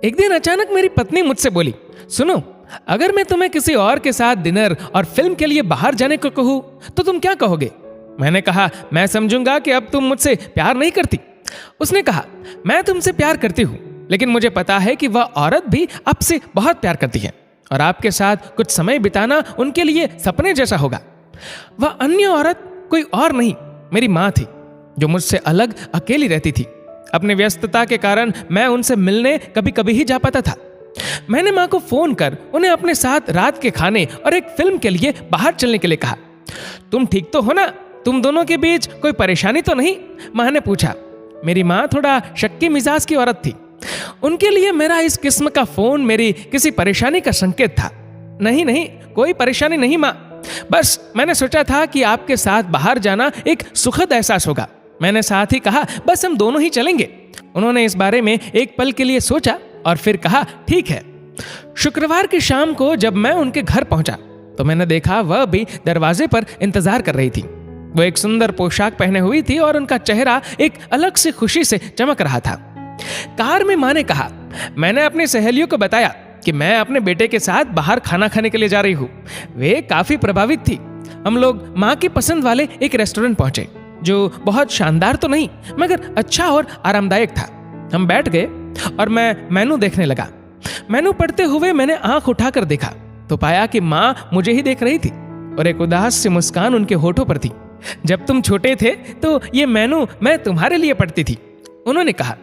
एक दिन अचानक मेरी पत्नी मुझसे बोली, सुनो, अगर मैं तुम्हें किसी और के साथ डिनर और फिल्म के लिए बाहर जाने को कहूँ तो तुम क्या कहोगे? मैंने कहा, मैं समझूंगा कि अब तुम मुझसे प्यार नहीं करती। उसने कहा, मैं तुमसे प्यार करती हूँ, लेकिन मुझे पता है कि वह औरत भी आपसे बहुत प्यार करती है और आपके साथ कुछ समय बिताना उनके लिए सपने जैसा होगा। वह अन्य औरत कोई और नहीं, मेरी माँ थी, जो मुझसे अलग अकेली रहती थी। अपनी व्यस्तता के कारण मैं उनसे मिलने कभी कभी ही जा पाता था। मैंने माँ को फोन कर उन्हें अपने साथ रात के खाने और एक फिल्म के लिए बाहर चलने के लिए कहा। तुम ठीक तो हो ना? तुम दोनों के बीच कोई परेशानी तो नहीं? माँ ने पूछा। मेरी माँ थोड़ा शक्की मिजाज की औरत थी। उनके लिए मेरा इस किस्म का फोन मेरी किसी परेशानी का संकेत था। नहीं, कोई परेशानी नहीं माँ, बस मैंने सोचा था कि आपके साथ बाहर जाना एक सुखद एहसास होगा। मैंने साथ ही कहा, बस हम दोनों ही चलेंगे। उन्होंने इस बारे में एक पल के लिए सोचा और फिर कहा, ठीक है। शुक्रवार की शाम को जब मैं उनके घर पहुंचा तो मैंने देखा वह भी दरवाजे पर इंतजार कर रही थी। वो एक सुंदर पोशाक पहने हुई थी और उनका चेहरा एक अलग सी खुशी से चमक रहा था। कार में माँ ने कहा, मैंने अपनी सहेलियों को बताया कि मैं अपने बेटे के साथ बाहर खाना खाने के लिए जा रही हूँ। वे काफी प्रभावित थी। हम लोग माँ की पसंद वाले एक रेस्टोरेंट पहुंचे, जो बहुत शानदार तो नहीं मगर अच्छा और आरामदायक था। हम बैठ गए और मैं मेनू देखने लगा। मेनू पढ़ते हुए मैंने आंख उठाकर देखा तो पाया कि माँ मुझे ही देख रही थी और एक उदास सी मुस्कान उनके होठों पर थी। जब तुम छोटे थे तो ये मेनू मैं तुम्हारे लिए पढ़ती थी, उन्होंने कहा।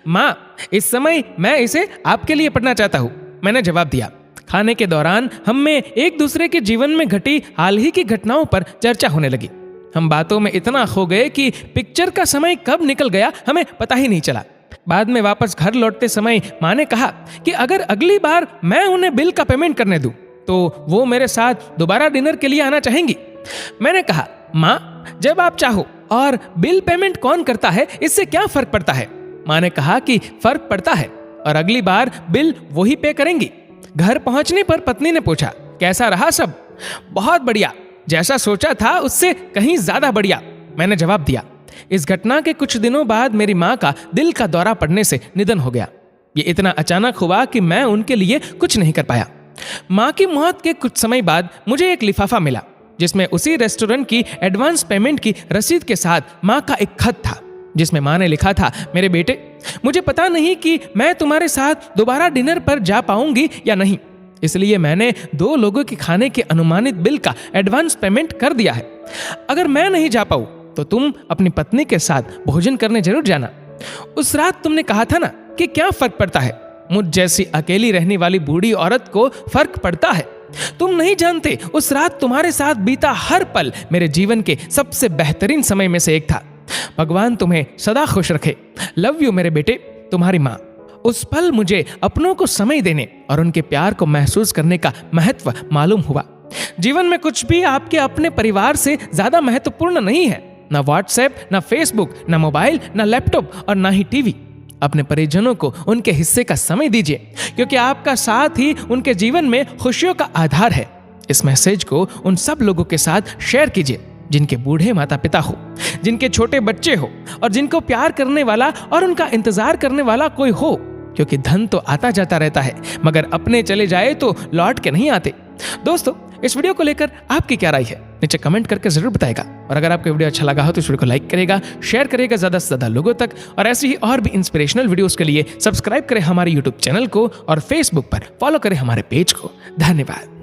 माँ, इस समय मैं इसे आपके लिए पढ़ना चाहता हूँ, मैंने जवाब दिया। खाने के दौरान हम में एक दूसरे के जीवन में घटी हाल ही की घटनाओं पर चर्चा होने लगी। हम बातों में इतना खो गए कि पिक्चर का समय कब निकल गया हमें पता ही नहीं चला। बाद में वापस घर लौटते समय माँ ने कहा कि अगर अगली बार मैं उन्हें बिल का पेमेंट करने दूं तो वो मेरे साथ दोबारा डिनर के लिए आना चाहेंगी। मैंने कहा, माँ, जब आप चाहो, और बिल पेमेंट कौन करता है इससे क्या फर्क पड़ता है? माँ ने कहा कि फर्क पड़ता है और अगली बार बिल वही पे करेंगी। घर पहुंचने पर पत्नी ने पूछा, कैसा रहा सब? बहुत बढ़िया, जैसा सोचा था उससे कहीं ज्यादा बढ़िया, मैंने जवाब दिया। इस घटना के कुछ दिनों बाद मेरी माँ का दिल का दौरा पड़ने से निधन हो गया। ये इतना अचानक हुआ कि मैं उनके लिए कुछ नहीं कर पाया। माँ की मौत के कुछ समय बाद मुझे एक लिफाफा मिला जिसमें उसी रेस्टोरेंट की एडवांस पेमेंट की रसीद के साथ माँ का एक खत था, जिसमें माँ ने लिखा था, मेरे बेटे, मुझे पता नहीं कि मैं तुम्हारे साथ दोबारा डिनर पर जा पाऊंगी या नहीं, इसलिए मैंने 2 लोगों के खाने के अनुमानित बिल का एडवांस पेमेंट कर दिया है। अगर मैं नहीं जा पाऊँ तो तुम अपनी पत्नी के साथ भोजन करने जरूर जाना। उस रात तुमने कहा था ना कि क्या फर्क पड़ता है, मुझ जैसी अकेली रहने वाली बूढ़ी औरत को फर्क पड़ता है। तुम नहीं जानते, उस रात तुम्हारे साथ बीता हर पल मेरे जीवन के सबसे बेहतरीन समय में से एक था। भगवान तुम्हें सदा खुश रखे। लव यू मेरे बेटे, तुम्हारी माँ। उस पल मुझे अपनों को समय देने और उनके प्यार को महसूस करने का महत्व मालूम हुआ। जीवन में कुछ भी आपके अपने परिवार से ज्यादा महत्वपूर्ण नहीं है। ना व्हाट्सएप, ना फेसबुक, ना मोबाइल, ना लैपटॉप और ना ही टीवी। अपने परिजनों को उनके हिस्से का समय दीजिए, क्योंकि आपका साथ ही उनके जीवन में खुशियों का आधार है। इस मैसेज को उन सब लोगों के साथ शेयर कीजिए जिनके बूढ़े माता पिता हो, जिनके छोटे बच्चे हो और जिनको प्यार करने वाला और उनका इंतजार करने वाला कोई हो, क्योंकि धन तो आता जाता रहता है मगर अपने चले जाए तो लौट के नहीं आते। दोस्तों, इस वीडियो को लेकर आपकी क्या राय है नीचे कमेंट करके जरूर बताएगा। और अगर आपको वीडियो अच्छा लगा हो तो इस वीडियो को लाइक करेगा, शेयर करेगा ज्यादा से ज्यादा लोगों तक, और ऐसी ही और भी इंस्पिरेशनल वीडियोस के लिए सब्सक्राइब करें हमारे यूट्यूब चैनल को और फेसबुक पर फॉलो करें हमारे पेज को। धन्यवाद।